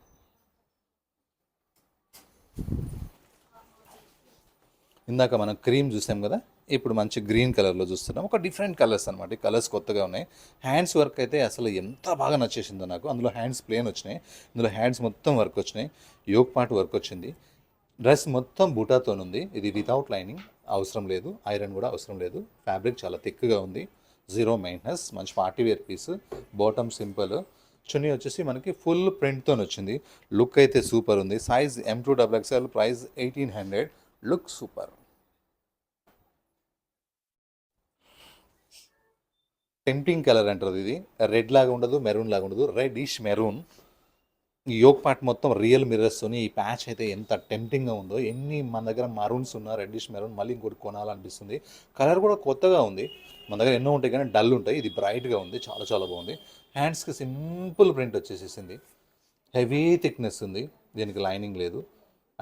ఇందాక మనం క్రీమ్ చూసాం కదా, ఇప్పుడు మంచి గ్రీన్ కలర్లో చూస్తున్నాం. ఒక డిఫరెంట్ కలర్స్ అనమాట, ఈ కలర్స్ కొత్తగా ఉన్నాయి. హ్యాండ్స్ వర్క్ అయితే అసలు ఎంత బాగా నచ్చేసిందో నాకు. అందులో హ్యాండ్స్ ప్లేన్ వచ్చినాయి, ఇందులో హ్యాండ్స్ మొత్తం వర్క్ వచ్చినాయి, యోక్ పార్ట్ వర్క్ వచ్చింది. డ్రెస్ మొత్తం బూటాతో ఉంది. ఇది వితౌట్ లైనింగ్, అవసరం లేదు, ఐరన్ కూడా అవసరం లేదు. ఫ్యాబ్రిక్ చాలా థిక్గా ఉంది, జీరో మెయింటెనెన్స్, మంచి party wear piece. Bottom simple, chunni వచ్చేసి మనకి ఫుల్ ప్రింట్తో వచ్చింది. లుక్ అయితే సూపర్ ఉంది. Size M2 XXL, price 1800. Look super. Tempting colour అంటారు ఇది. రెడ్ లాగా ఉండదు, మెరూన్ లాగా ఉండదు, రెడ్ మెరూన్. ఈ యోక్ పార్ట్ మొత్తం రియల్ మిర్రర్స్తోని ఈ ప్యాచ్ అయితే ఎంత టెంప్టింగ్గా ఉందో. ఎన్ని మన దగ్గర మరూన్స్ ఉన్నా, రెడ్డిష్ మెరూన్, మళ్ళీ ఇంకోటి కొనాలనిపిస్తుంది. కలర్ కూడా కొత్తగా ఉంది. మన దగ్గర ఎన్నో ఉంటాయి కానీ డల్ ఉంటాయి, ఇది బ్రైట్గా ఉంది, చాలా చాలా బాగుంది. హ్యాండ్స్కి సింపుల్ ప్రింట్ వచ్చేసేసింది, హెవీ థిక్నెస్ ఉంది, దీనికి లైనింగ్ లేదు.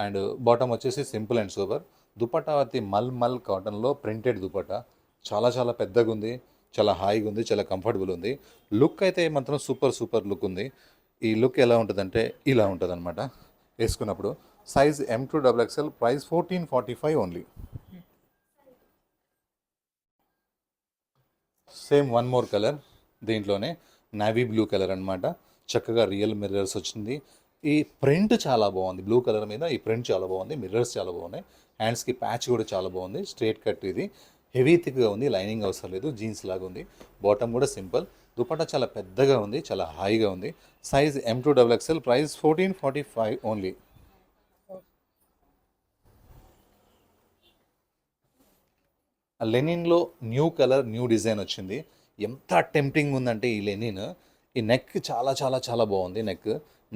అండ్ బాటమ్ వచ్చేసి సింపుల్ అండ్ సూపర్. దుపట్టా వచ్చి మల్ కాటన్లో ప్రింటెడ్ దుపట్టా, చాలా చాలా పెద్దగా ఉంది, చాలా హాయిగా ఉంది, చాలా కంఫర్టబుల్ ఉంది. లుక్ అయితే మాత్రం సూపర్ లుక్ ఉంది. ఈ లుక్ ఎలా ఉంటుందంటే ఇలా ఉంటుంది అనమాట వేసుకున్నప్పుడు. Size M2 XXL, price 1445 only. Same one more colour, దీంట్లోనే నావీ బ్లూ కలర్ అనమాట. చక్కగా రియల్ మిర్రర్స్ వచ్చింది. ఈ ప్రింట్ చాలా బాగుంది, బ్లూ కలర్ మీద ఈ ప్రింట్ చాలా బాగుంది, మిర్రర్స్ చాలా బాగున్నాయి. హ్యాండ్స్కి ప్యాచ్ కూడా చాలా బాగుంది. స్ట్రైట్ కట్, ఇది హెవీ థిక్గా ఉంది, లైనింగ్ అవసరం లేదు, జీన్స్ లాగా ఉంది. బాటమ్ కూడా సింపుల్. దుపట్టా చాలా పెద్దగా ఉంది, చాలా హాయిగా ఉంది. Size M2XXL, price 1445 only. లెనిన్లో న్యూ కలర్, న్యూ డిజైన్ వచ్చింది. ఎంత టెంప్టింగ్ ఉందంటే ఈ లెనిన్, ఈ నెక్ చాలా చాలా చాలా బాగుంది.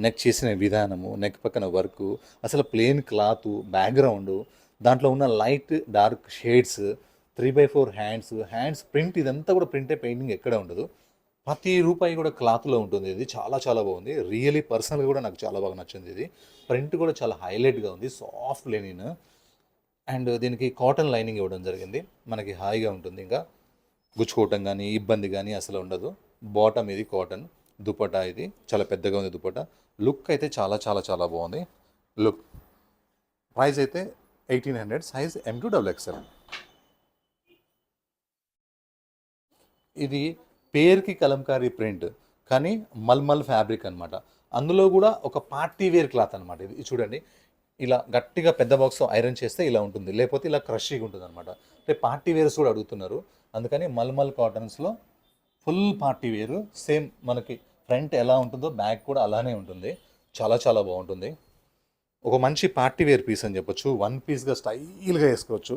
నెక్ చేసిన విధానము, నెక్ పక్కన వర్క్, అసలు ప్లెయిన్ క్లాత్, బ్యాక్గ్రౌండ్, దాంట్లో ఉన్న light dark shades, 3/4 hands print, ఇదంతా కూడా ప్రింటే, పెయింటింగ్ ఎక్కడ ఉండదు. ప్రతి రూపాయి కూడా క్లాత్లో ఉంటుంది. ఇది చాలా చాలా బాగుంది. రియలీ పర్సనల్గా కూడా నాకు చాలా బాగా నచ్చింది. ఇది ప్రింట్ కూడా చాలా హైలైట్గా ఉంది, సాఫ్ట్ లెనిన్. అండ్ దీనికి కాటన్ లైనింగ్ ఇవ్వడం జరిగింది. మనకి హాయిగా ఉంటుంది, ఇంకా గుచ్చుకోవటం కానీ ఇబ్బంది కానీ అసలు ఉండదు. బాటమ్ ఇది కాటన్, దుపట్టా ఇది చాలా పెద్దగా ఉంది దుపట్టా. లుక్ అయితే చాలా చాలా చాలా బాగుంది. లుక్ ప్రైస్ అయితే 1800, సైజ్ M2XXL. ఇది పేరుకి కలంకారీ ప్రింట్, కానీ మల్మల్ ఫ్యాబ్రిక్ అనమాట. అందులో కూడా ఒక పార్టీ వేర్ క్లాత్ అనమాట. ఇది చూడండి, ఇలా గట్టిగా పెద్ద బాక్స్లో ఐరన్ చేస్తే ఇలా ఉంటుంది, లేకపోతే ఇలా క్రషీగా ఉంటుంది అనమాట. అంటే పార్టీ వేర్స్ కూడా అడుగుతున్నారు, అందుకని మల్మల్ కాటన్స్లో ఫుల్ పార్టీ వేరు. సేమ్ మనకి ఫ్రంట్ ఎలా ఉంటుందో బ్యాక్ కూడా అలానే ఉంటుంది. చాలా చాలా బాగుంటుంది. ఒక మంచి పార్టీ వేర్ పీస్ అని చెప్పొచ్చు. వన్ పీస్గా స్టైల్గా వేసుకోవచ్చు.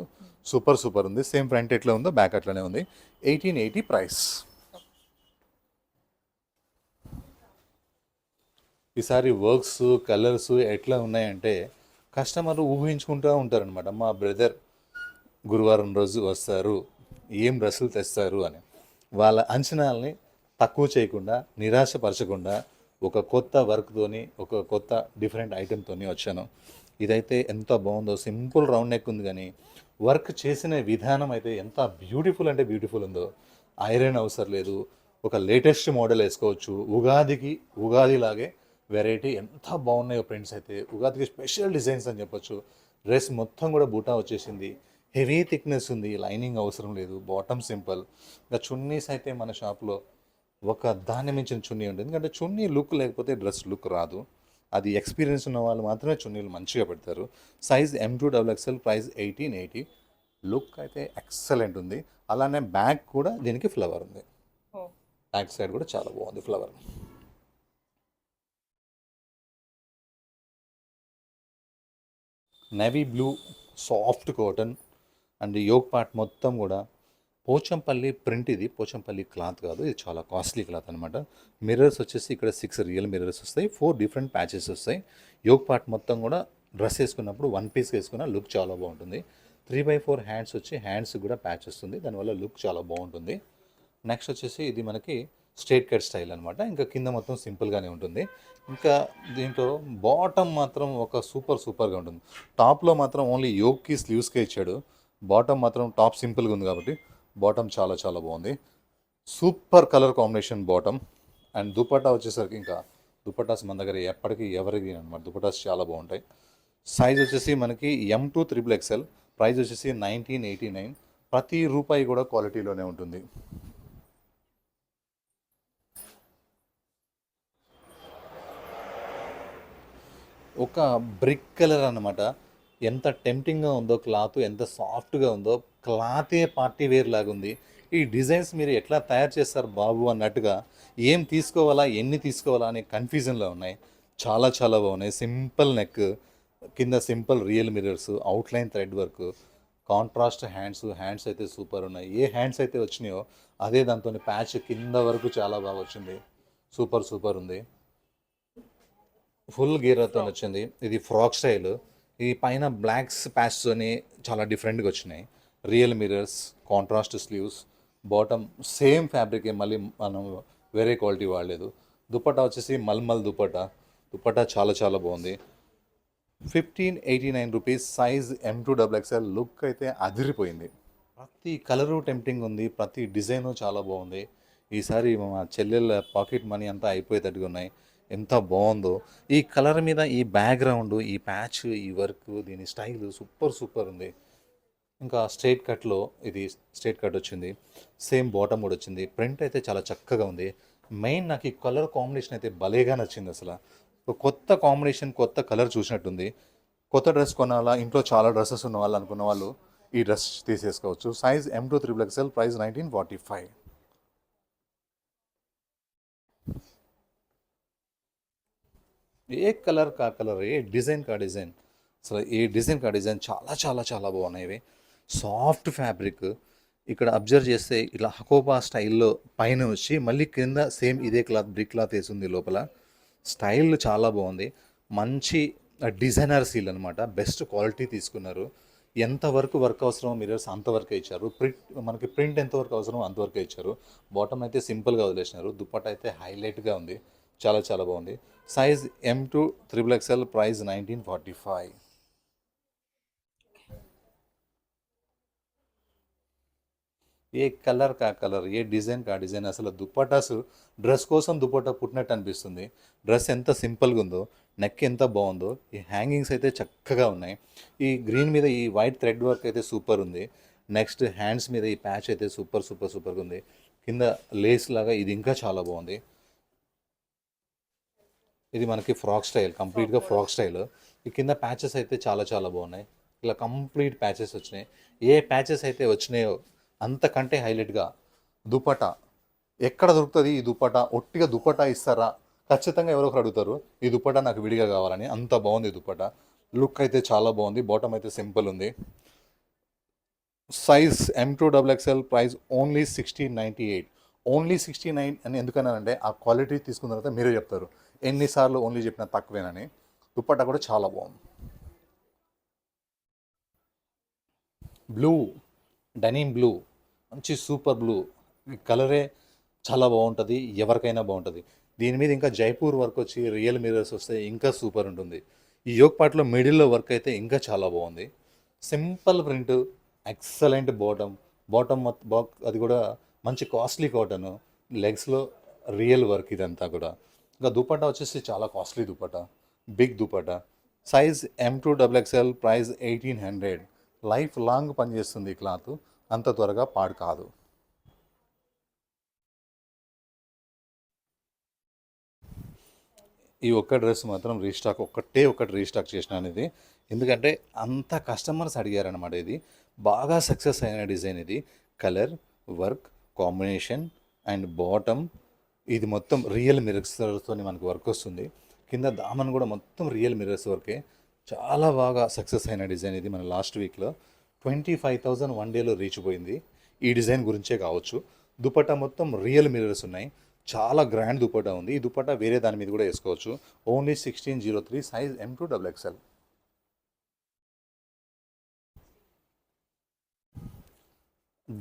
సూపర్ ఉంది. సేమ్ ఫ్రంట్ ఎట్లా ఉందో బ్యాక్ అట్లనే ఉంది. 1880 ప్రైస్. ఈసారి వర్క్స్, కలర్స్ ఎట్లా ఉన్నాయంటే కస్టమర్లు ఊహించుకుంటూ ఉంటారనమాట. మా బ్రదర్ గురువారం రోజు వస్తారు, ఏం డ్రెస్సులు తెస్తారు అని. వాళ్ళ అంచనాలని తక్కువ చేయకుండా, నిరాశపరచకుండా, ఒక కొత్త వర్క్తోని, ఒక కొత్త డిఫరెంట్ ఐటెంతోని వచ్చాను. ఇదైతే ఎంత బాగుందో, సింపుల్ రౌండ్ నెక్ ఉంది, కానీ వర్క్ చేసిన విధానం అయితే ఎంత బ్యూటిఫుల్ అంటే బ్యూటిఫుల్ ఉందో. ఐరన్ అవసరం లేదు, ఒక లేటెస్ట్ మోడల్ వేసుకోవచ్చు. ఉగాదిలాగే వెరైటీ ఎంత బాగున్నాయో ప్రింట్స్ అయితే. ఉగాదికి స్పెషల్ డిజైన్స్ అని చెప్పొచ్చు. డ్రెస్ మొత్తం కూడా బూటా వచ్చేసింది, హెవీ థిక్నెస్ ఉంది, లైనింగ్ అవసరం లేదు, బాటమ్ సింపుల్. ఇంకా చున్నీస్ అయితే మన షాప్లో ఒక దాన్ని మించిన చున్నీ ఉంటుంది. ఎందుకంటే చున్నీ లుక్ లేకపోతే డ్రెస్ లుక్ రాదు. అది ఎక్స్పీరియన్స్ ఉన్న వాళ్ళు మాత్రమే చున్నీలు మంచిగా పెడతారు. Size M2XXL, price 1880. లుక్ అయితే ఎక్సలెంట్ ఉంది. అలానే బ్యాక్ కూడా దీనికి ఫ్లవర్ ఉంది. బ్యాక్ సైడ్ కూడా చాలా బాగుంది flower. Navy blue soft cotton and yoke part మొత్తం కూడా పోచంపల్లి ప్రింట్. ఇది పోచంపల్లి క్లాత్ కాదు, ఇది చాలా కాస్ట్లీ క్లాత్ అనమాట. మిర్రర్స్ వచ్చేసి ఇక్కడ 6 రియల్ మిర్రర్స్ వస్తాయి, 4 డిఫరెంట్ ప్యాచెస్ వస్తాయి. యోక్ పార్ట్ మొత్తం కూడా డ్రెస్ వేసుకున్నప్పుడు వన్ పీస్ వేసుకున్న లుక్ చాలా బాగుంటుంది. 3/4 హ్యాండ్స్ వచ్చి, హ్యాండ్స్ కూడా ప్యాచ్ వస్తుంది, దానివల్ల లుక్ చాలా బాగుంటుంది. నెక్స్ట్ వచ్చేసి ఇది మనకి స్ట్రైట్ కట్ స్టైల్ అనమాట. ఇంకా కింద మొత్తం సింపుల్గానే ఉంటుంది. ఇంకా దీంట్లో బాటమ్ మాత్రం ఒక సూపర్గా ఉంటుంది. టాప్లో మాత్రం ఓన్లీ యోక్కి స్లీవ్స్కే ఇచ్చాడు. బాటమ్ మాత్రం టాప్ సింపుల్గా ఉంది కాబట్టి బాటమ్ చాలా చాలా బాగుంది. Super colour combination bottom. And dupatta వచ్చేసరికి ఇంకా దుపట్టాస్ మన దగ్గర ఎప్పటికీ ఎవరికి అనమాట. దుపట్టాస్ చాలా బాగుంటాయి. సైజ్ వచ్చేసి మనకి M2XXL, ప్రైస్ వచ్చేసి 1989. ప్రతి రూపాయి కూడా క్వాలిటీలోనే ఉంటుంది. ఒక బ్రిక్ కలర్ అన్నమాట. ఎంత టెంప్టింగ్గా ఉందో క్లాత్, ఎంత సాఫ్ట్గా ఉందో. క్లాతే పార్టీ వేర్ లాగా ఉంది. ఈ డిజైన్స్ మీరు ఎట్లా తయారు చేస్తారు బాబు అన్నట్టుగా, ఏం తీసుకోవాలా, ఎన్ని తీసుకోవాలా అనే కన్ఫ్యూజన్లో ఉన్నాయి. చాలా చాలా బాగున్నాయి. సింపుల్ నెక్, కింద simple real mirrors, outline thread work, contrast hands అయితే సూపర్ ఉన్నాయి. ఏ హ్యాండ్స్ అయితే వచ్చినాయో అదే దాంతో ప్యాచ్ కింద వరకు చాలా బాగా వచ్చింది. సూపర్ ఉంది. ఫుల్ గీరతో వచ్చింది. ఇది ఫ్రాక్ స్టైల్. ఈ పైన బ్లాక్స్ ప్యాచ్తోని చాలా డిఫరెంట్గా వచ్చినాయి. Real mirrors, contrast sleeves, bottom same ఫ్యాబ్రికే, మళ్ళీ మనం వేరే క్వాలిటీ వాడలేదు. దుపట్టా వచ్చేసి మల్మల్ దుపట్టా చాలా చాలా బాగుంది. 1589 రూపీస్. Size M2XXL. లుక్ అయితే అదిరిపోయింది. ప్రతి కలరు టెంప్టింగ్ ఉంది, ప్రతి డిజైను చాలా బాగుంది. ఈసారి మా చెల్లెళ్ళ పాకెట్ మనీ అంతా అయిపోయేటట్టుగా ఉన్నాయి. ఎంత బాగుందో ఈ కలర్ మీద, ఈ బ్యాక్గ్రౌండ్, ఈ ప్యాచ్, ఈ వర్క్, దీని స్టైల్ సూపర్ ఉంది. ఇంకా స్ట్రైట్ కట్లో, ఇది స్ట్రైట్ కట్ వచ్చింది. సేమ్ బాటమ్ కూడా వచ్చింది. ప్రింట్ అయితే చాలా చక్కగా ఉంది. మెయిన్ నాకు ఈ కలర్ కాంబినేషన్ అయితే భలేగా నచ్చింది. అసలు ఒక కొత్త కాంబినేషన్, కొత్త కలర్ చూసినట్టుంది. కొత్త డ్రెస్ కొనాలా, ఇంట్లో చాలా డ్రెస్సెస్ ఉన్న వాళ్ళు అనుకున్న వాళ్ళు ఈ డ్రెస్ తీసేసుకోవచ్చు. Size M2XXL, price 1945. ఏ కలర్ కా కలర్, ఏ డిజైన్ కా డిజైన్, అసలు ఏ డిజైన్ కా డిజైన్ చాలా చాలా చాలా బాగున్నాయి ఇవి. Soft fabric. ఇక్కడ అబ్జర్వ్ చేస్తే ఇట్లా హకోబా స్టైల్లో పైన వచ్చి మళ్ళీ కింద సేమ్ ఇదే క్లాత్ బ్రిక్ క్లాత్ వేసింది లోపల. స్టైల్ చాలా బాగుంది. మంచి డిజైనర్ సీల్ అనమాట. బెస్ట్ క్వాలిటీ తీసుకున్నారు. ఎంతవరకు వర్క్ అవసరమో మిరర్స్ అంతవరకే ఇచ్చారు. మనకి ప్రింట్ ఎంతవరకు అవసరమో అంతవరకే ఇచ్చారు. బాటమ్ అయితే సింపుల్గా వదిలేసినారు. దుప్పట అయితే హైలైట్గా ఉంది. చాలా చాలా బాగుంది. Size M2 XXL, price 1945. ఏ కలర్ కా కలర్, ఏ డిజైన్ కా డిజైన్, అసలు దుప్పటాస్ డ్రెస్ కోసం దుప్పటా పుట్టినట్టు అనిపిస్తుంది. డ్రెస్ ఎంత సింపుల్గా ఉందో, నెక్ ఎంత బాగుందో, ఈ హ్యాంగింగ్స్ అయితే చక్కగా ఉన్నాయి. ఈ గ్రీన్ మీద ఈ వైట్ థ్రెడ్ వర్క్ అయితే సూపర్ ఉంది. నెక్స్ట్ హ్యాండ్స్ మీద ఈ ప్యాచ్ అయితే సూపర్ సూపర్ సూపర్గా ఉంది. కింద లేస్ లాగా ఇది ఇంకా చాలా బాగుంది. ఇది మనకి ఫ్రాక్ స్టైల్, కంప్లీట్గా ఫ్రాక్ స్టైల్. ఈ కింద ప్యాచెస్ అయితే చాలా చాలా బాగున్నాయి. ఇలా కంప్లీట్ ప్యాచెస్ వచ్చినాయి. ఏ ప్యాచెస్ అయితే వచ్చినాయో అంతకంటే హైలైట్గా దుపటా ఎక్కడ దొరుకుతుంది ఈ దుపటా, ఒట్టిగా దుపటా ఇస్తారా, ఖచ్చితంగా ఎవరో ఒకరు అడుగుతారు ఈ దుపటా నాకు విడిగా కావాలని. అంత బాగుంది దుపటా. లుక్ అయితే చాలా బాగుంది. బాటమ్ అయితే సింపుల్ ఉంది. Size M2 XXL, price only 1698. Only 69 అని ఎందుకన్నానంటే ఆ క్వాలిటీ తీసుకున్న తర్వాత మీరే చెప్తారు ఎన్నిసార్లు ఓన్లీ చెప్పినా తక్కువేనని. దుపట్టా కూడా చాలా బాగుంది. బ్లూ, డెనిమ్ బ్లూ, మంచి సూపర్ బ్లూ. ఈ కలరే చాలా బాగుంటుంది, ఎవరికైనా బాగుంటుంది. దీని మీద ఇంకా జైపూర్ వర్క్ వచ్చి రియల్ మిరర్స్ వస్తే ఇంకా సూపర్ ఉంటుంది. ఈ యోగ్ పార్ట్లో మిడిల్లో వర్క్ అయితే ఇంకా చాలా బాగుంది. Simple print, excellent bottom. Bottom అది కూడా మంచి కాస్ట్లీ కాటన్. లెగ్స్లో రియల్ వర్క్ ఇదంతా కూడా. ఇంకా దుపట్టా వచ్చేసి చాలా costly dupatta, big dupatta. Size M2 XXL, price 1800. Life long పనిచేస్తుంది ఈ క్లాత్, అంత త్వరగా పాడు కాదు. ఈ ఒక్క డ్రెస్ మాత్రం రీస్టాక్, ఒకటి రీస్టాక్ చేసినాను ఇది. ఎందుకంటే అంత కస్టమర్స్ అడిగారనమాట. ఇది బాగా సక్సెస్ అయిన డిజైన్ ఇది. Colour, work, combination and bottom ఇది మొత్తం రియల్ మిరర్స్తో మనకు వర్క్ వస్తుంది. కింద దామన్ కూడా మొత్తం రియల్ మిరర్స్ వర్కే. చాలా బాగా సక్సెస్ అయిన డిజైన్ ఇది. మన లాస్ట్ వీక్లో 25,000 వన్ డేలో రీచ్ పోయింది. ఈ డిజైన్ గురించే కావచ్చు. దుపట్టా మొత్తం రియల్ మిరర్స్ ఉన్నాయి. చాలా గ్రాండ్ దుపట్టా ఉంది. ఈ దుపట్టా వేరే దాని మీద కూడా వేసుకోవచ్చు. Only 1603, size M2 XXL.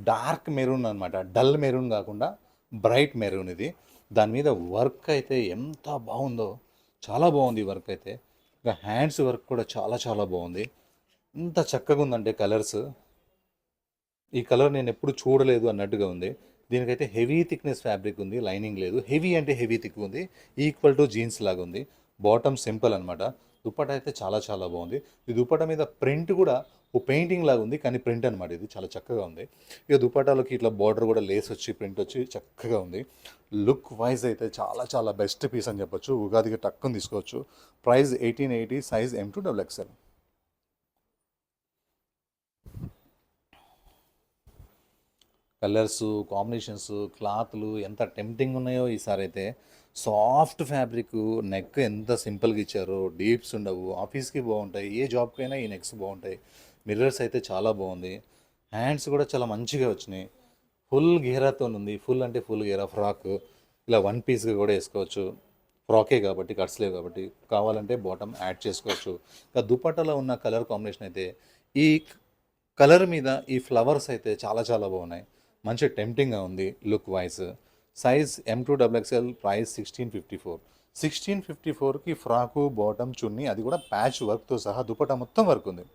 Dark maroon అనమాట, డల్ మెరూన్ కాకుండా బ్రైట్ మెరూన్ ఇది. దాని మీద వర్క్ అయితే ఎంత బాగుందో, చాలా బాగుంది వర్క్ అయితే. ఇంకా హ్యాండ్స్ వర్క్ కూడా చాలా చాలా బాగుంది. ఎంత చక్కగా ఉందంటే కలర్స్, ఈ కలర్ నేను ఎప్పుడు చూడలేదు అన్నట్టుగా ఉంది. దీనికైతే హెవీ థిక్నెస్ ఫ్యాబ్రిక్ ఉంది, లైనింగ్ లేదు. హెవీ అంటే హెవీ థిక్ ఉంది, ఈక్వల్ టు జీన్స్ లాగా ఉంది. బాటమ్ సింపుల్ అనమాట. దుపట్టా అయితే చాలా చాలా బాగుంది. ఈ దుపట్టా మీద ప్రింట్ కూడా ఓ పెయింటింగ్ లాగా ఉంది, కానీ ప్రింట్ అనమాట. ఇది చాలా చక్కగా ఉంది. ఇక దుపట్టాలకి ఇట్లా బార్డర్ కూడా లేస్ వచ్చి ప్రింట్ వచ్చి చక్కగా ఉంది. లుక్ వైజ్ అయితే చాలా చాలా బెస్ట్ పీస్ అని చెప్పొచ్చు. ఉగాదికి టక్కుని తీసుకోవచ్చు. Price 1880, size M2 XXL. Colours, combinations, క్లాత్లు ఎంత టెంప్టింగ్ ఉన్నాయో ఈసారి అయితే. సాఫ్ట్ ఫ్యాబ్రిక్, నెక్ ఎంత సింపుల్గా ఇచ్చారో, డీప్స్ ఉండవు. ఆఫీస్కి బాగుంటాయి, ఏ జాబ్కైనా ఈ నెక్స్ బాగుంటాయి. మిర్రర్స్ అయితే చాలా బాగుంది. హ్యాండ్స్ కూడా చాలా మంచిగా వచ్చినాయి. ఫుల్ గేరాతో ఉంది. ఫుల్ అంటే ఫుల్ గేరా ఫ్రాక్. ఇలా వన్ పీస్గా కూడా వేసుకోవచ్చు. ఫ్రాకే కాబట్టి, కట్స్ లేవు కాబట్టి. కావాలంటే బాటమ్ యాడ్ చేసుకోవచ్చు. ఇంకా దుపట్టాలో ఉన్న కలర్ కాంబినేషన్ అయితే, ఈ కలర్ మీద ఈ ఫ్లవర్స్ అయితే చాలా చాలా బాగున్నాయి. మంచి టెంప్టింగ్గా ఉంది look wise. Size M2 XXL, price 1654. 1654కి ఫ్రాకు, బాటమ్, చున్నీ, అది కూడా ప్యాచ్ వర్క్తో సహా దుపట్టా మొత్తం వర్క్ ఉంది.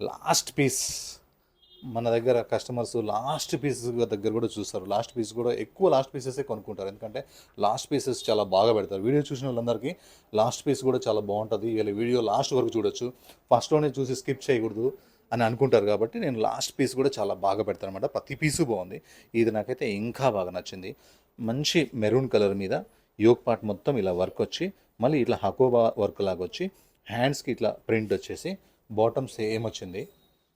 లాస్ట్ పీస్ మన దగ్గర కస్టమర్స్ లాస్ట్ పీస్ దగ్గర కూడా చూస్తారు. లాస్ట్ పీస్ కూడా ఎక్కువ లాస్ట్ పీసెసే కొనుక్కుంటారు. ఎందుకంటే లాస్ట్ పీసెస్ చాలా బాగా పెడతారు. వీడియో చూసిన వాళ్ళందరికీ లాస్ట్ పీస్ కూడా చాలా బాగుంటుంది, వీళ్ళ వీడియో లాస్ట్ వరకు చూడొచ్చు, ఫస్ట్లోనే చూసి స్కిప్ చేయకూడదు అని అనుకుంటారు. కాబట్టి నేను లాస్ట్ పీస్ కూడా చాలా బాగా పెడతాను అనమాట. ప్రతి పీసు బాగుంది. ఇది నాకైతే ఇంకా బాగా నచ్చింది. మంచి మెరూన్ కలర్ మీద యోగ్ పార్ట్ మొత్తం ఇలా వర్క్ వచ్చి, మళ్ళీ ఇట్లా హకోబా వర్క్ లాగా వచ్చి, హ్యాండ్స్కి ఇట్లా ప్రింట్ వచ్చేసి, బాటమ్ సేమ్ వచ్చింది,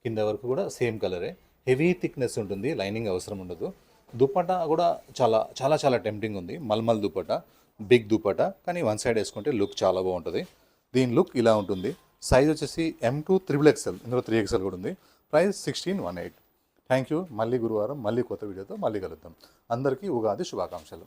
కింద వరకు కూడా సేమ్ కలరే. హెవీ థిక్నెస్ ఉంటుంది, లైనింగ్ అవసరం ఉండదు. దుపట్టా కూడా చాలా చాలా చాలా టెంప్టింగ్ ఉంది. మల్మల్ దుపట్టా, బిగ్ దుపట్టా, కానీ వన్ సైడ్ వేసుకుంటే లుక్ చాలా బాగుంటుంది. దీని లుక్ ఇలా ఉంటుంది. సైజ్ వచ్చేసి M2 XXL, ఇందులో 3XL కూడా ఉంది. ప్రైస్ 1618. Thank you. మళ్ళీ గురువారం మళ్ళీ కొత్త వీడియోతో మళ్ళీ కలుద్దాం. అందరికీ ఉగాది శుభాకాంక్షలు.